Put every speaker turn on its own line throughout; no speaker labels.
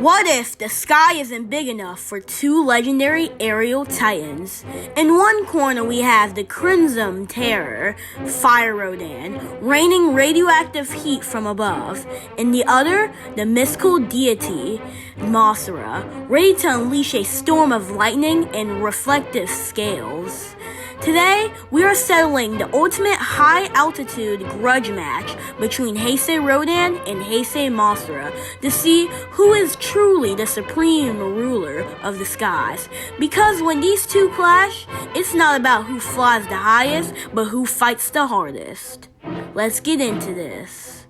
What if the sky isn't big enough for two legendary aerial titans? In one corner we have the Crimson Terror, Fire Rodan, raining radioactive heat from above. In the other, the mystical deity, Mothra, ready to unleash a storm of lightning and reflective scales. Today, we are settling the ultimate high-altitude grudge match between Heisei Rodan and Heisei Mothra to see who is truly the supreme ruler of the skies. Because when these two clash, it's not about who flies the highest, but who fights the hardest. Let's get into this.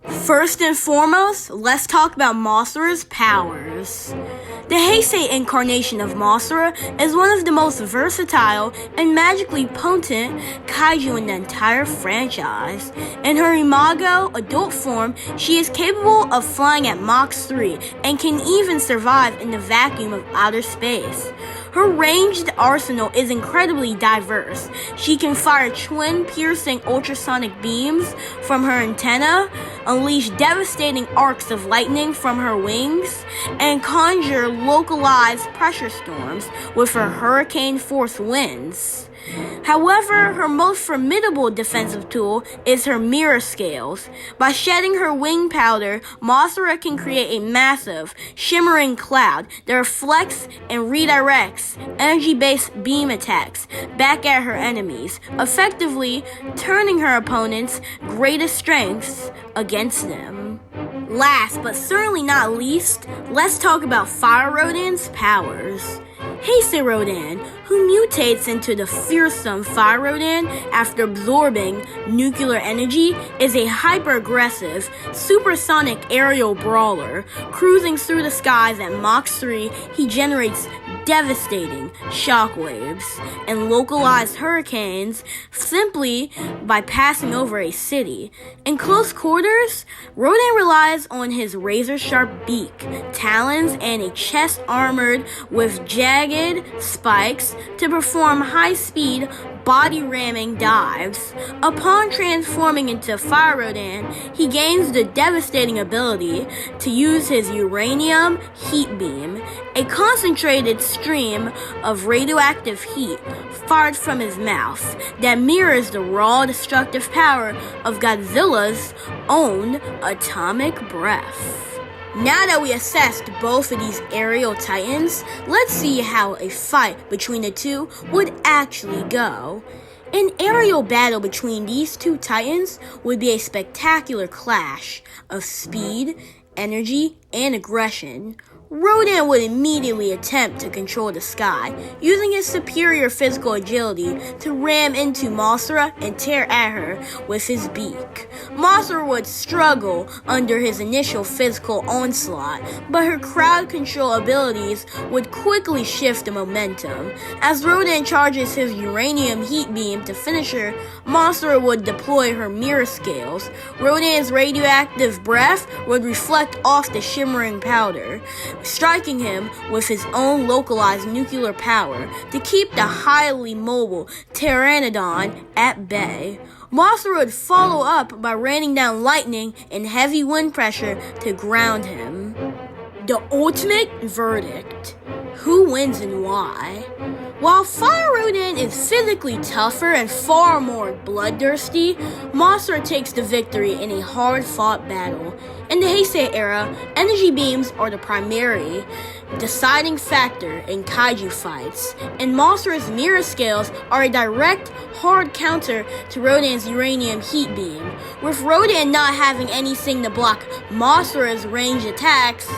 First and foremost, let's talk about Mothra's powers. The Heisei incarnation of Mothra is one of the most versatile and magically potent kaiju in the entire franchise. In her imago adult form, she is capable of flying at Mach 3 and can even survive in the vacuum of outer space. Her ranged arsenal is incredibly diverse. She can fire twin-piercing ultrasonic beams from her antenna, unleash devastating arcs of lightning from her wings, and conjure localized pressure storms with her hurricane-force winds. However, her most formidable defensive tool is her mirror scales. By shedding her wing powder, Mothra can create a massive, shimmering cloud that reflects and redirects energy-based beam attacks back at her enemies, effectively turning her opponent's greatest strengths against them. Last but certainly not least, let's talk about Fire Rodan's powers. Heisei Rodan, who mutates into the fearsome Fire Rodan after absorbing nuclear energy, is a hyper-aggressive, supersonic aerial brawler. Cruising through the skies at Mach 3, he generates devastating shockwaves and localized hurricanes simply by passing over a city. In close quarters, Rodan relies on his razor-sharp beak, talons, and a chest armored with jagged spikes to perform high-speed, body-ramming dives. Upon transforming into Fire Rodan, he gains the devastating ability to use his uranium heat beam, a concentrated stream of radioactive heat fired from his mouth that mirrors the raw destructive power of Godzilla's own atomic breath. Now that we assessed both of these aerial titans, let's see how a fight between the two would actually go. An aerial battle between these two titans would be a spectacular clash of speed, energy, and aggression. Rodan would immediately attempt to control the sky, using his superior physical agility to ram into Mothra and tear at her with his beak. Mothra would struggle under his initial physical onslaught, but her crowd control abilities would quickly shift the momentum. As Rodan charges his uranium heat beam to finish her, Mothra would deploy her mirror scales. Rodan's radioactive breath would reflect off the shimmering powder, striking him with his own localized nuclear power to keep the highly mobile Pteranodon at bay. Mothra would follow up by raining down lightning and heavy wind pressure to ground him. The ultimate verdict. Who wins and why? While Fire Rodan is physically tougher and far more bloodthirsty, Mothra takes the victory in a hard-fought battle. In the Heisei era, energy beams are the primary deciding factor in kaiju fights, and Mothra's mirror scales are a direct, hard counter to Rodan's uranium heat beam. With Rodan not having anything to block Mothra's ranged attacks,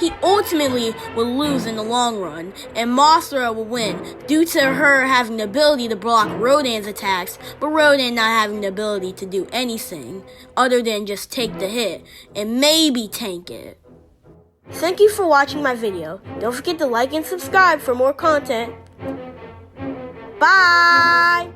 he ultimately will lose in the long run, and Mothra will win due to her having the ability to block Rodan's attacks, but Rodan not having the ability to do anything other than just take the hit and maybe tank it. Thank you for watching my video. Don't forget to like and subscribe for more content. Bye!